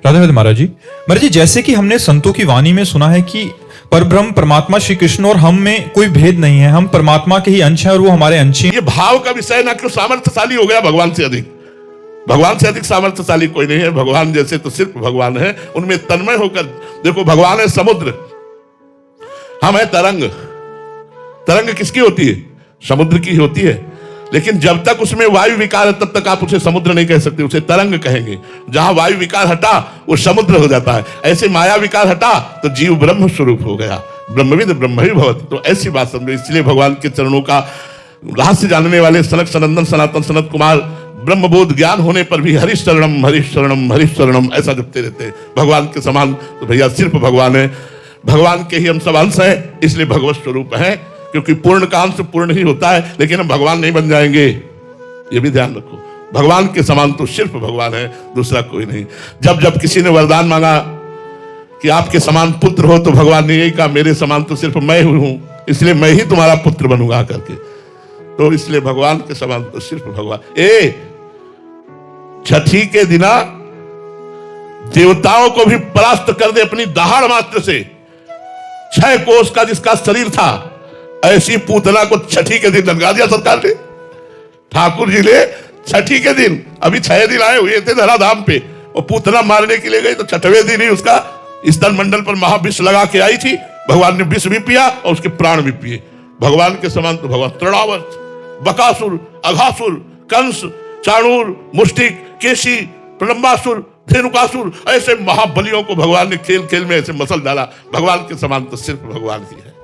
राधे राधे महाराज जी, जैसे कि हमने संतों की वाणी में सुना है कि परब्रह्म परमात्मा श्री कृष्ण और हम में कोई भेद नहीं है, हम परमात्मा के ही अंश हैं और वो हमारे अंश हैं। ये भाव का विषय ना कि सामर्थ्यशाली हो गया भगवान से अधिक, भगवान से अधिक सामर्थ्यशाली कोई नहीं है। भगवान जैसे तो सिर्फ भगवान है, उनमें तन्मय होकर देखो। भगवान है समुद्र, हम है तरंग। तरंग किसकी होती है? समुद्र की होती है। लेकिन जब तक उसमें वायु विकार है तब तक आप उसे समुद्र नहीं कह सकते, उसे तरंग कहेंगे। जहां वायु विकार हटा वो समुद्र हो जाता है। ऐसे माया विकार हटा तो जीव ब्रह्म स्वरूप हो गया। ब्रह्मविद ब्रह्म ही भवति। तो ऐसी बात समझो। इसलिए भगवान के चरणों का रहस्य जानने वाले सनक सनंदन सनातन सनत कुमार ब्रह्मबोध ज्ञान होने पर भी हरीश शरणम हरीश शरणम हरीश शरणम ऐसा जपते रहते हैं। भगवान के समान तो भैया सिर्फ भगवान है। भगवान के ही हम सब अंश हैं, इसलिए भगवत स्वरूप है। क्योंकि पूर्ण का अंश पूर्ण ही होता है, लेकिन हम भगवान नहीं बन जाएंगे, ये भी ध्यान रखो। भगवान के समान तो सिर्फ भगवान है, दूसरा कोई नहीं। जब जब किसी ने वरदान मांगा कि आपके समान पुत्र हो, तो भगवान ने यही कहा मेरे समान तो सिर्फ मैं हूं, इसलिए मैं ही तुम्हारा पुत्र बनूंगा करके। तो इसलिए भगवान के समान तो सिर्फ भगवान। छठी के दिना देवताओं को भी परास्त कर दे अपनी दहाड़ मात्र से। 6 कोस का जिसका शरीर था, ऐसी पूतना को छठी के दिन लगा दिया सरकार ने। ठाकुर जी ने छठी के दिन, अभी 6 दिन आए हुए थे धराधाम पे, और पूतना मारने के लिए गई तो 6वें दिन ही उसका स्तन मंडल पर महाविष लगा के आई थी। भगवान ने विष भी पिया और उसके प्राण भी पिए। भगवान के समान तो भगवान। तृणावर्त, बकासुर, अघासुर, कंस, चाणूर, मुष्टिक, केशी, प्रलंबासुर, धेनुकासुर, ऐसे महाबलियों को भगवान ने खेल खेल में ऐसे मसल डाला। भगवान के समान तो सिर्फ भगवान ही है।